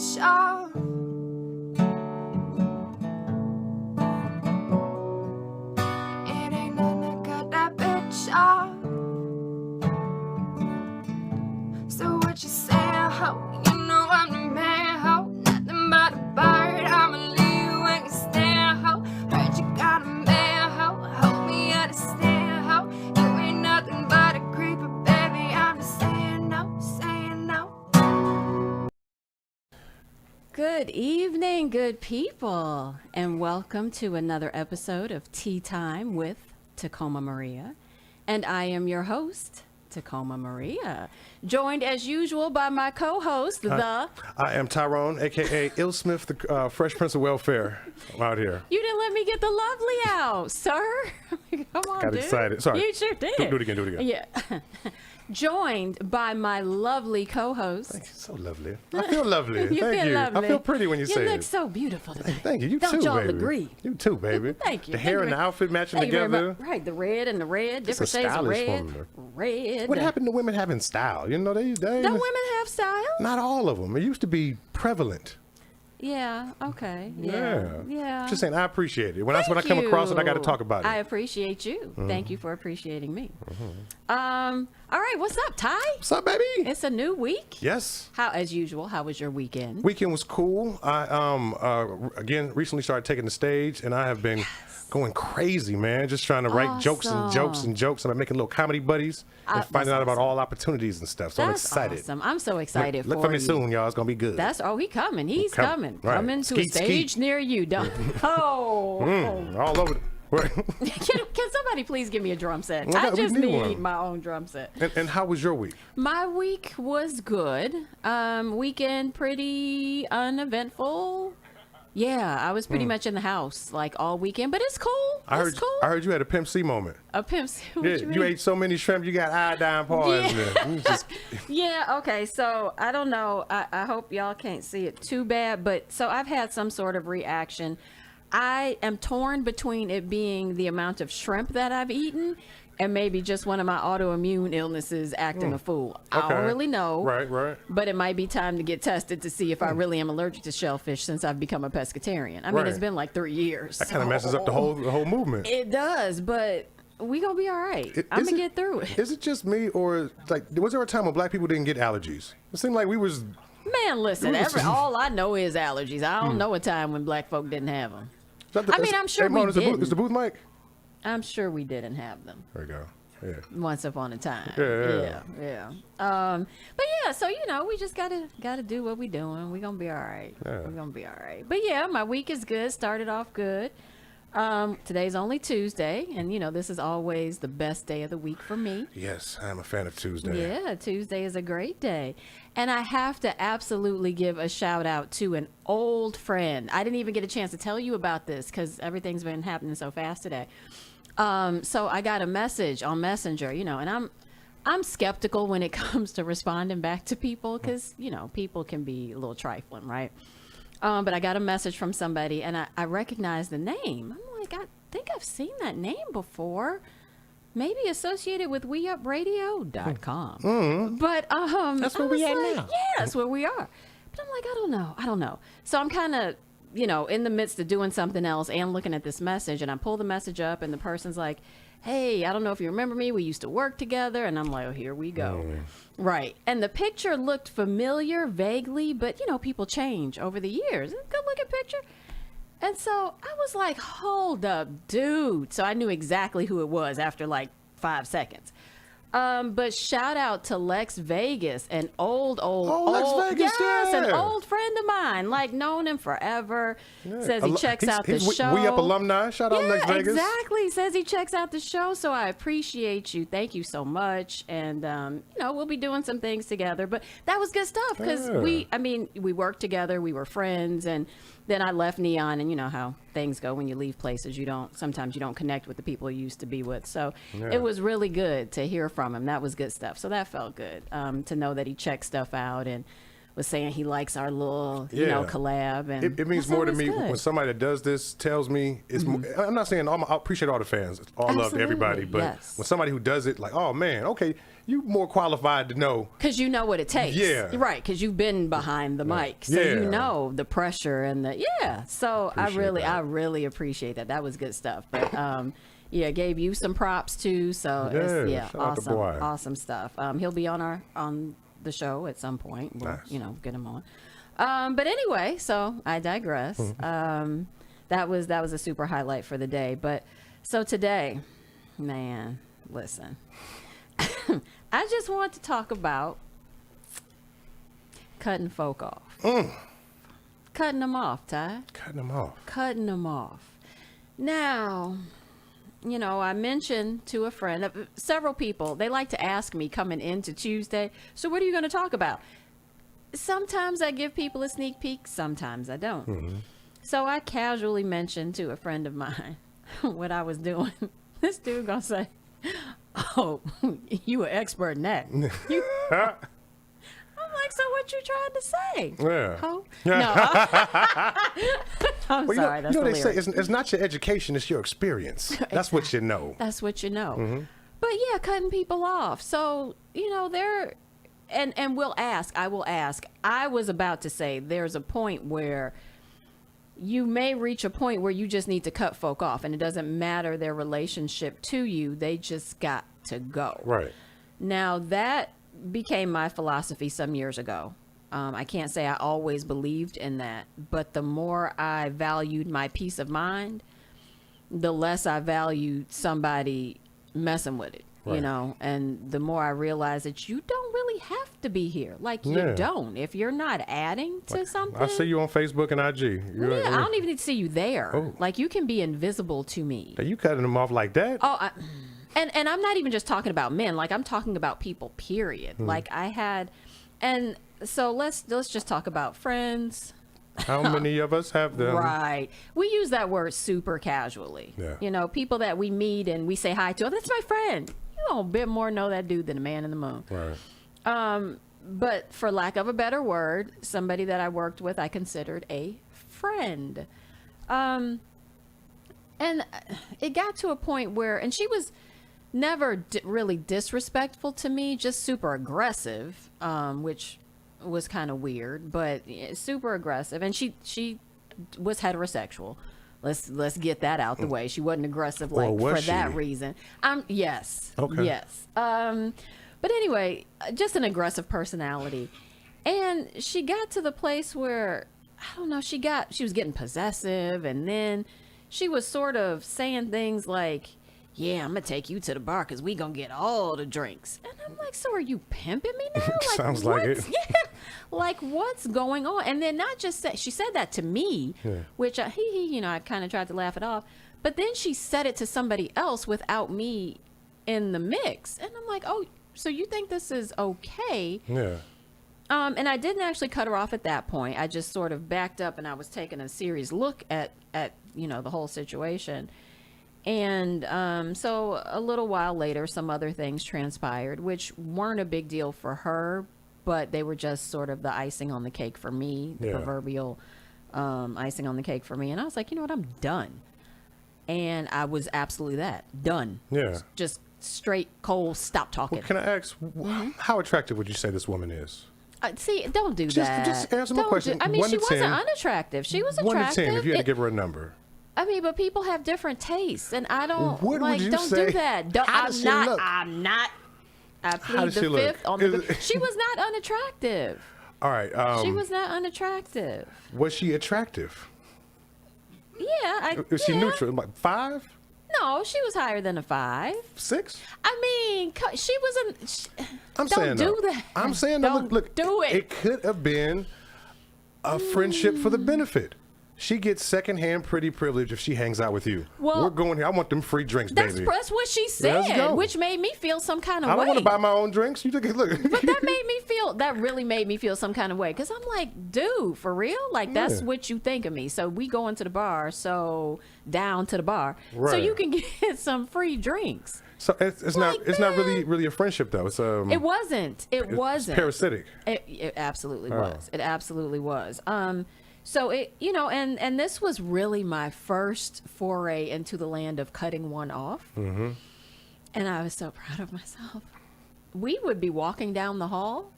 bitch, oh. It ain't nothing I got that bitch, oh. So what you saying, ho? You know I'm the man, ho. Nothing but a bird, I'ma leave you when you stand, ho. Heard you got a man, ho. Help me understand, ho. You ain't nothing but a creeper, baby. I'm just saying no, saying no. Good evening, good people, and welcome to another episode of Tea Time with Tocombamaria. And I am your host, Tocombamaria, joined as usual by my co-host, I am Tyrone, aka Ill Smith, the Fresh Prince of Welfare. I'm out here. You didn't let me get the lovely out, sir. Come on, Got dude. excited. Sorry. You sure did. Do it again. Do it again. Yeah. Joined by my lovely co-host. Thank you. So lovely. I feel lovely. You Thank feel you. lovely. I feel pretty when you say You look it. so beautiful today. Thank you. You Don't too, y'all baby. agree? You too, baby. Thank you. The hair and the outfit matching Thank you very together. much. Right, the red and the red, It's a different shades of stylish red. woman. Red. What happened to women having style? You know, they Don't women have style? not all of them. It used to be prevalent. Yeah, okay. Yeah. Just saying, I appreciate it. When I Thank come across it, I got to you. talk about it. I appreciate you. Thank you for appreciating me. All right, what's up, Ty? What's up, baby? It's a new week. Yes. How, as usual, how was your weekend? Weekend was cool. I again recently started taking the stage, and I have been going crazy, man. Just trying to write jokes and jokes and jokes, and I'm making little comedy buddies and finding out about all opportunities and stuff. So I'm That's excited. awesome. I'm so excited Look for me you. soon, y'all. It's gonna be good. He coming. He's coming. Right. Coming to a Skeet, stage skeet. near you. Don't. All over. Can somebody please give me a drum set? We I just need need one. my own drum set. And how was your week? My week was good. Weekend pretty uneventful. Yeah, I was pretty much in the house like all weekend, but it's cool. I It's cool. heard you had a Pimp C moment. A pimp. What Yeah, you you mean? ate so many shrimp, you got iodine poisoning. Yeah. You just- Yeah, okay, so I don't know. I hope y'all can't see it too bad, but so I've had some sort of reaction. I am torn between it being the amount of shrimp that I've eaten and maybe just one of my autoimmune illnesses acting a fool. I don't Okay. really know. Right. But it might be time to get tested to see if I really am allergic to shellfish since I've become a pescatarian. I mean, Right. it's been like 3 years. That kind of messes up the whole movement. It does, but we gonna be all right. I'm gonna get through it. Is it just me, or like was there a time when black people didn't get allergies? It seemed like we was. Man, listen, all I know is allergies. I don't know a time when black folk didn't have them. I'm sure we didn't. Is the booth mic? I'm sure we didn't have them There we go. Yeah. once upon a time. Yeah. But yeah, so we just gotta do what we doing. We gonna be all right. Yeah. We're gonna be all right. But yeah, my week is good. Started off good. Today's only Tuesday, and this is always the best day of the week for me. Yes, I'm a fan of Tuesday. Yeah, Tuesday is a great day. And I have to absolutely give a shout out to an old friend. I didn't even get a chance to tell you about this because everything's been happening so fast today. So I got a message on Messenger, and I'm skeptical when it comes to responding back to people because, people can be a little trifling, right? But I got a message from somebody and I recognized the name. I'm like, I think I've seen that name before. Maybe associated with WeUpRadio.com. But That's where we at now. Yeah, that's where we are. But I'm like, I don't know. So I'm kind of, in the midst of doing something else and looking at this message, and I pull the message up and the person's like, hey, I don't know if you remember me. We used to work together. And I'm like, oh, here we go. Right. And the picture looked familiar vaguely, but people change over the years. It's a good looking picture. And so I was like, hold up, dude. So I knew exactly who it was after like 5 seconds. But shout out to Lex Vegas, an old, Lex Vegas, yes, an yeah. old friend of mine, like known him forever. Yeah. Says he checks out the he's show. We Up alumni. Shout out Yeah, Lex Vegas. exactly. Says he checks out the show, so I appreciate you. Thank you so much. And we'll be doing some things together. But that was good stuff because Yeah. we worked together. We were friends, and then I left Neon, and you know how things go when you leave places. Sometimes you don't connect with the people you used to be with. So it was really good to hear from him. That was good stuff. So that felt good to know that he checked stuff out and was saying he likes our little, Yeah. collab. And It means that's more to always me good. when somebody that does this tells me it's more, I'm not saying I appreciate all the fans, all love to Absolutely, everybody, but yes. when somebody who does it, like, oh man, okay, you more qualified to know. Because you know what it takes. Yeah. Right, because you've been behind the mic. So Yeah. you know the pressure and the, So Appreciate that. I really appreciate that. That was good stuff. But gave you some props too. So Yeah, shout out to boy. awesome stuff. He'll be on the show at some point. We'll, Nice. get him on. But anyway, so I digress. That was a super highlight for the day. But so today, man, listen. I just want to talk about cutting folk off. Cutting them off, Ty. Cutting them off. Cutting them off. Now, I mentioned to a friend, several people, they like to ask me coming into Tuesday, so what are you going to talk about? Sometimes I give people a sneak peek, sometimes I don't. So I casually mentioned to a friend of mine what I was doing. This dude going to say, oh, you an expert in that. I'm like, so what you trying to say? Yeah. Ho? No. I'm Well, sorry. That's they say hilarious. it's not your education, it's your experience. That's what you know. That's what you know. But yeah, cutting people off. So, they're, and I will ask. I was about to say there's a point where you may reach a point where you just need to cut folk off, and it doesn't matter their relationship to you. They just got to go. Right. Now, that became my philosophy some years ago. I can't say I always believed in that, but the more I valued my peace of mind, the less I valued somebody messing with it, Right. and the more I realized that you don't really have to be here. Like, you Yeah. don't. If you're not adding to something. I see you on Facebook and IG. Yeah, I don't even need to see you there. Oh. Like, you can be invisible to me. Are you cutting them off like that? Oh, and I'm not even just talking about men. Like, I'm talking about people, period. Like, I had, and so let's just talk about friends. How many of us have them? Right. We use that word super casually. Yeah. People that we meet and we say hi to. Oh, that's my friend. You don't a bit more know that dude than a man in the moon. Right. But for lack of a better word, somebody that I worked with, I considered a friend. And it got to a point where, and she was never really disrespectful to me, just super aggressive, which was kind of weird, but super aggressive. And she was heterosexual. Let's get that out the way. She wasn't aggressive Or like was for that she? reason. Yes. Okay. Yes. But anyway, just an aggressive personality. And she got to the place where, I don't know, she was getting possessive, and then she was sort of saying things like, yeah, I'm gonna take you to the bar because we gonna get all the drinks. And I'm like, so are you pimping me now? Like, Sounds like it. Yeah. Like, what's going on? And then not just that, she said that to me, which I kind of tried to laugh it off. But then she said it to somebody else without me in the mix. And I'm like, oh, so you think this is okay? Yeah. And I didn't actually cut her off at that point. I just sort of backed up and I was taking a serious look at the whole situation. And so a little while later, some other things transpired, which weren't a big deal for her, but they were just sort of the icing on the cake for me, the proverbial icing on the cake for me. And I was like, you know what, I'm done. And I was absolutely done. Yeah. Just straight, cold, stop talking. Well, can I ask, how attractive would you say this woman is? See, don't do that. Just answer my Don't question. I mean, 1 she to wasn't 10. unattractive. She was 1 attractive. to 10, if you had to give her a number. I mean, but people have different tastes, and I don't What would you don't say? do that. Don't, How does she look? I'm not. I How plead does the she look? fifth on the. She was not unattractive. All right. She was not unattractive. Was she attractive? Yeah, Is she neutral? Like 5? No, she was higher than a 5. 6? I mean, she wasn't. I'm Don't saying do though. that. I'm saying Don't look, do it. It could have been a friendship for the benefit. She gets secondhand pretty privilege if she hangs out with you. Well, we're going here. I want them free drinks, That's baby. what she Let's said, go. which made me feel some kind of way. I don't want to buy my own drinks. You take a look. But that really made me feel some kind of way. Because I'm like, dude, for real? Like, that's Yeah. what you think of me. So we going to the bar, so down to the bar. So Right. you can get some free drinks. So it's not really a friendship though. It's It wasn't. It wasn't. Parasitic. It absolutely was. It absolutely was. So it, you know, and this was really my first foray into the land of cutting one off. Mm-hmm. And I was so proud of myself. We would be walking down the hall,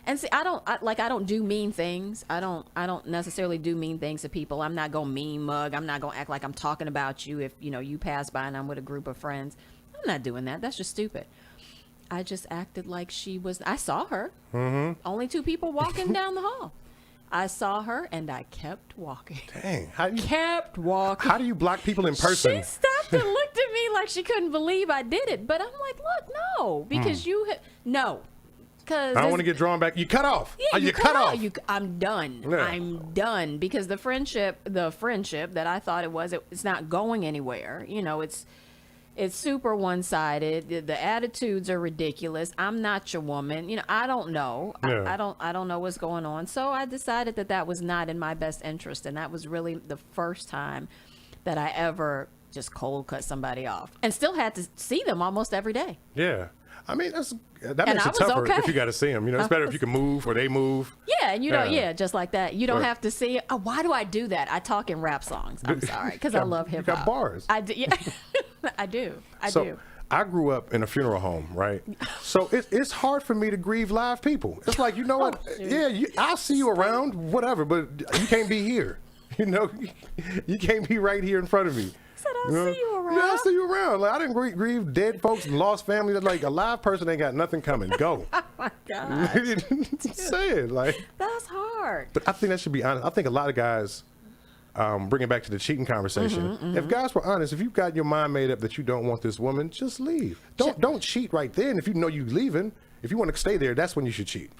and see, I don't do mean things. I don't necessarily do mean things to people. I'm not gonna mean mug. I'm not gonna act like I'm talking about you if, you know, you pass by and I'm with a group of friends. I'm not doing that. That's just stupid. I just acted like she was. I saw her. Mm-hmm. Only two people walking down the hall. I saw her and I kept walking. Dang. Kept walking. How do you block people in person? She stopped and looked at me like she couldn't believe I did it. But I'm like, look, no, because no. Cause I don't want to get drawn back. You cut off. Yeah, you cut off. I'm done. Yeah. I'm done because the friendship that I thought it was, it's not going anywhere. You know, it's super one-sided. The attitudes are ridiculous. I'm not your woman. You know, I don't know. Yeah. I don't know what's going on. So I decided that was not in my best interest, and that was really the first time that I ever just cold cut somebody off, and still had to see them almost every day. Yeah. I mean, that makes it tougher if you got to see them. You know, it's better if you can move or they move. Yeah, and you know, just like that. You don't have to see. Oh, why do I do that? I talk in rap songs. I'm sorry, because I love hip hop. You got bars. I do. Yeah, I do. I do. I grew up in a funeral home, right? So it's hard for me to grieve live people. It's like, you know what? I'll see you around, whatever, but you can't be here. You know, you can't be right here in front of me. I'll see you around. Yeah, I'll see you around. Like, I didn't grieve dead folks and lost family. That's like a live person ain't got nothing coming. Go. Oh my God. Say it. Like, that's hard. But I think that should be honest. I think a lot of guys, bring it back to the cheating conversation. If guys were honest, if you've got your mind made up that you don't want this woman, just leave. Don't cheat right then. If you know you're leaving, if you want to stay there, that's when you should cheat.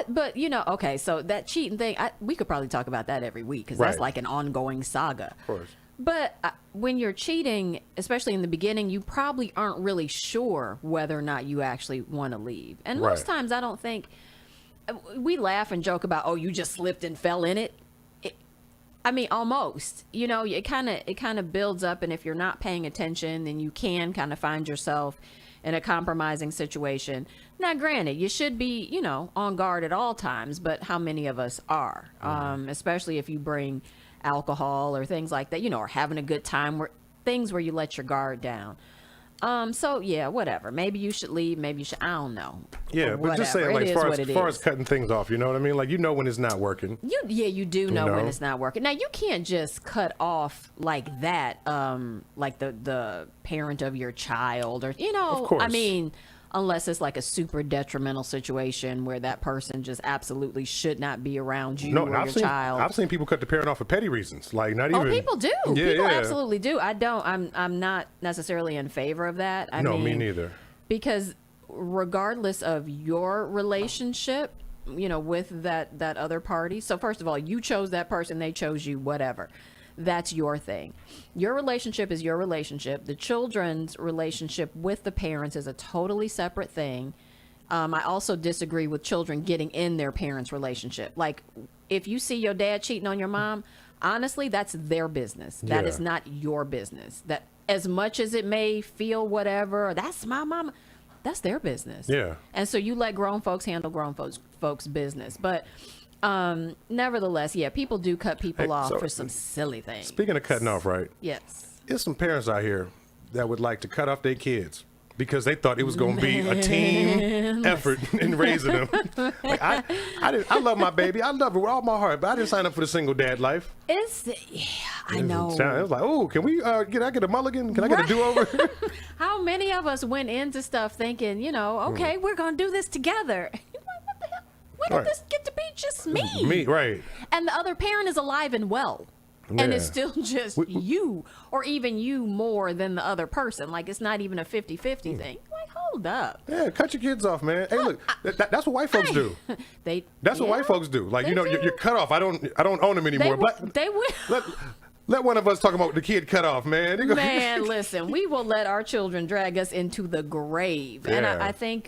But you know, okay, so that cheating thing, we could probably talk about that every week because that's like an ongoing saga. Of course. But when you're cheating, especially in the beginning, you probably aren't really sure whether or not you actually want to leave. And most times I don't think, we laugh and joke about, oh, you just slipped and fell in it. I mean, almost, you know, it kind of builds up. And if you're not paying attention, then you can kind of find yourself in a compromising situation. Now, granted, you should be, you know, on guard at all times. But how many of us are, especially if you bring alcohol or things like that, you know, or having a good time, things where you let your guard down. So yeah, whatever. Maybe you should leave. Maybe you should. I don't know. Yeah, but just saying, like, as far as cutting things off, you know what I mean? Like, you know when it's not working. You do know when it's not working. Now, you can't just cut off like that, like the parent of your child, or, you know, of course. I mean, unless it's like a super detrimental situation where that person just absolutely should not be around you or your child. I've seen people cut the parent off for petty reasons, like not even. Oh, people do. Yeah, people absolutely do. I'm not necessarily in favor of that. I mean, me neither. Because regardless of your relationship, you know, with that other party. So first of all, you chose that person, they chose you, whatever. That's your thing. Your relationship is your relationship. The children's relationship with the parents is a totally separate thing. I also disagree with children getting in their parents' relationship. Like, if you see your dad cheating on your mom, honestly, that's their business. That is not your business. That, as much as it may feel whatever, that's my mama, that's their business. Yeah. And so you let grown folks handle grown folks' business. But nevertheless, yeah, people do cut people off for some silly things. Speaking of cutting off, right? Yes. There's some parents out here that would like to cut off their kids because they thought it was going to be a team effort in raising them. Like, I love my baby. I love her with all my heart, but I didn't sign up for the single dad life. I know. It was like, oh, can we I get a mulligan? Can I get a do-over? How many of us went into stuff thinking, you know, okay, we're going to do this together. When did this get to be just me? Me, right. And the other parent is alive and well. Yeah. And it's still just you, or even you more than the other person. Like, it's not even a 50-50 thing. Like, hold up. Yeah, cut your kids off, man. Hey, look, that's what white folks do. That's what white folks do. Like, you know, you're cut off. I don't own them anymore. They will. Let one of us talk about the kid cut off, man. Man, listen, we will let our children drag us into the grave. Yeah. And I think